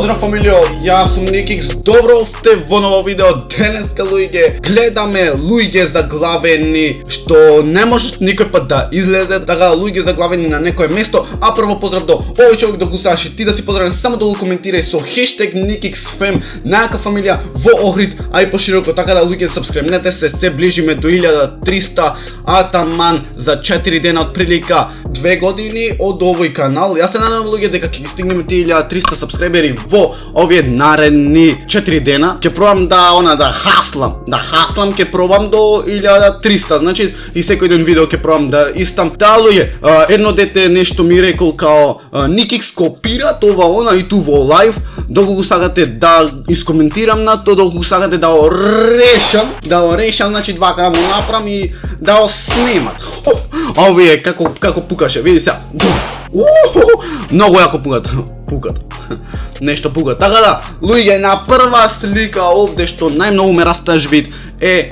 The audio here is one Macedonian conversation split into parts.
Поздрав фамилио, јас сум Никикс, добро сте во ново видео. Денеска луѓе гледаме луѓе заглавени што не може никој пат да излезе, така луѓе заглавени на некое место. А прво поздрав до овој човек да го слушаш и ти да си поздравен, само да го коментирај со хештег NikixFam, најака фамилија во Охрид, а и пошироко, така да луѓе сабскрибнете се ближиме до 1300 атаман за 4 дена од прилика 2 години од овој канал. Јас се надевам луѓе дека ќе ги стигнеме тие 1300 сабскрибери во овие наредни 4 дена. Ќе пробам да хаслам, ќе пробам до 1300, значи и секој ден видео ќе пробам да истам. Таа луѓе, едно дете нешто ми рекол као Никикс копира това она и ту во лайв, доколку го сакате да искоментирам на тоа, доколку сакате да го решам, значи два да му направам и да го снимат. А овие како пукаше, види сега. Многу јако пукат. Нешто пукат. Така да, луѓе, на прва слика овде што најмногу ме растажвит е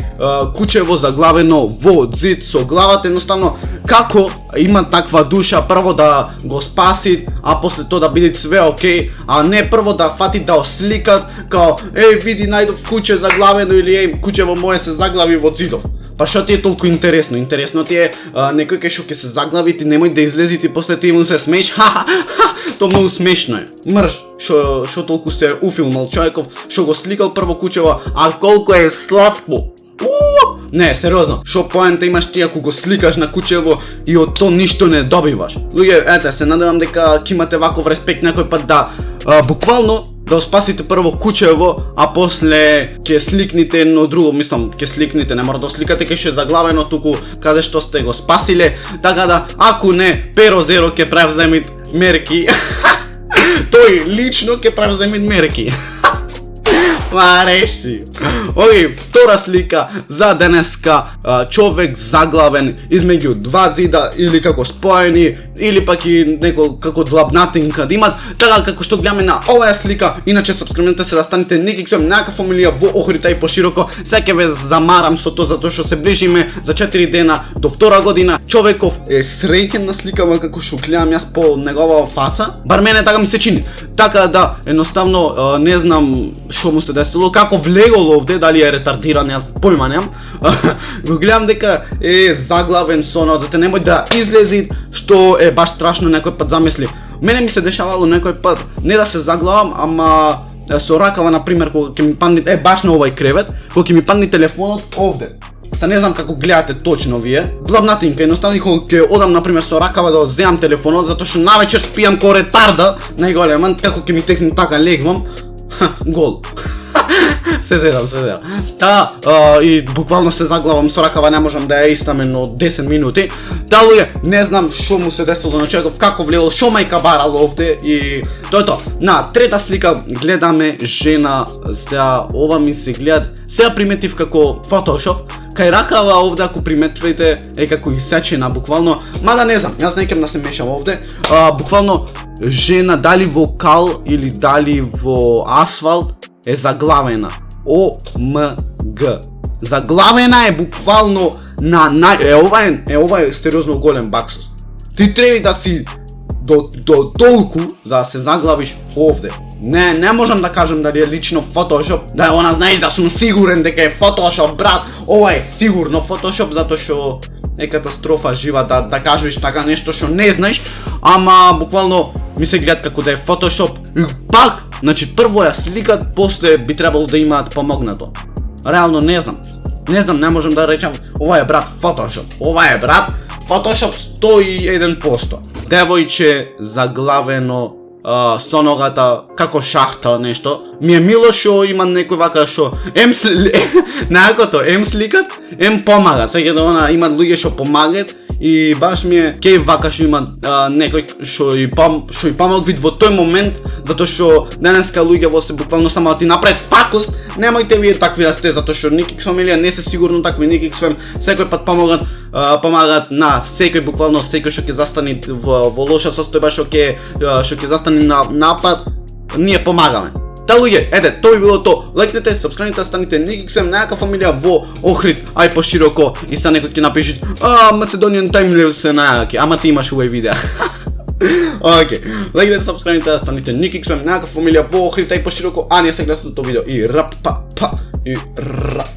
кучево заглавено во зид со главата. Едноставно, како има таква душа, прво да го спаси, а после тоа да биде све окей, а не прво да фати да осликат као види најдов куче заглавено или кучево мое се заглави во зидов. Па што ти е толку интересно? Интересно ти е некој кај што ќе се заглави, ти немој да излезите и после ти му се смееш. То многу смешно е. Мрш, што толку се уфилмал човеков, што го сликал прво кучево, а колку е сладко. Не, сериозно, што поента имаш ти ако го сликаш на кучево и од то ништо не добиваш? Луѓе, ете, се надевам дека ќе имате ваков респект некој пат да буквално да спасите прво кучево, а после ќе сликните едно друго, мислам, ќе сликните, не мора да сликате кај што е заглавено туку каде што сте го спасиле, така да, ако не, Перо Зеро ќе превземит мерки. Тој лично ќе превземит мерки. Ма реши. Океј, втора слика за денеска, човек заглавен измеѓу два зида или како споени, или пак и некој како длабнатинка да имат. Така како што гледаме на оваа слика, иначе сабскрибнете се да станете NikixFam, најака фамилија во Охрид и пошироко. Сега ќе ве замарам со тоа затоа што се ближиме за 4 дена до втора година. Човеков е среќен на сликава како што гледам јас по негова фаца. Бар мене така ми се чини. Така да, едноставно не знам што му се десило, како влегол овде, дали е ретардиран, јас појма немам. Го гледам дека е заглавен со оно, зате немој да излези, што е баш страшно некој пат замисли. Мене ми се дешавало некој пат не да се заглавам, ама со ракава, например, кога ќе ми падне, баш на овај кревет, кога ќе ми падне телефонот овде. Са не знам како гледате точно вие. Длабнатинка, едноставно кога ќе одам, например, со ракава да земам телефонот, затоа што навечер спијам ко ретарда, најголеман, како ќе ми текне така легвам. Гол. Се зедам. И буквално се заглавам со ракава, не можам да ја истам едно 10 минути. Да, луѓе, не знам што му се десило на човеков, како влегол, што мајка барал овде и тоа. На трета слика гледаме жена, сега ова ми се гледат, сега приметив како Photoshop. Кај ракава овде, ако приметвате, е како исечена буквално, мада не знам, јас не ќе да се мешам овде, буквално жена дали во кал или дали во асфалт е заглавена ОМГ. Заглавена е буквално на ова е сериозно голем баксус. Ти треба да си до толку за да се заглавиш овде. Не можам да кажам дали е лично Photoshop, да она знаеш да сум сигурен дека е Photoshop, брат. Ова е сигурно Photoshop затоа што е катастрофа жива да кажеш така нешто што не знаеш, ама буквално ми се гледат како да е Photoshop. И пак, значи прво ја сликат, после би требало да имаат помогнато. Реално не знам, не можам да речам ова е брат Photoshop. Ова е брат Photoshop 101%. Девојче заглавено со ногата како шахта нешто. Ми е мило што има некој вака што најакото ем сликат, ем помагат. Сега да она имат луѓе што помагат и баш ми е кеј вака што има некој што и помогвит во тој момент, затоа што денеска луѓе во се буквално само да ти напред пакост. Немојте вие такви да сте, затоа што Никикс фамилија не се сигурно такви. NikixFam секој пат помагат на секој, буквално секој што ќе застани во лоша состојба, што ќе застани на напад, ние помагаме. Та луѓе, ете, тоа би било то. Лајкнете, сабскрибнете, станете NikixFam, најака фамилија во Охрид, а и пошироко. И са некој ќе напишат, Macedonian Timelapse се најаки, ама ти имаш овој видео. Окей. Лайкайте, сабскрайбните, станете Никик, с вами някаква фамилия, по охрита и по-широко, а ние се гледаме на това видео и рап, па, па, и рап.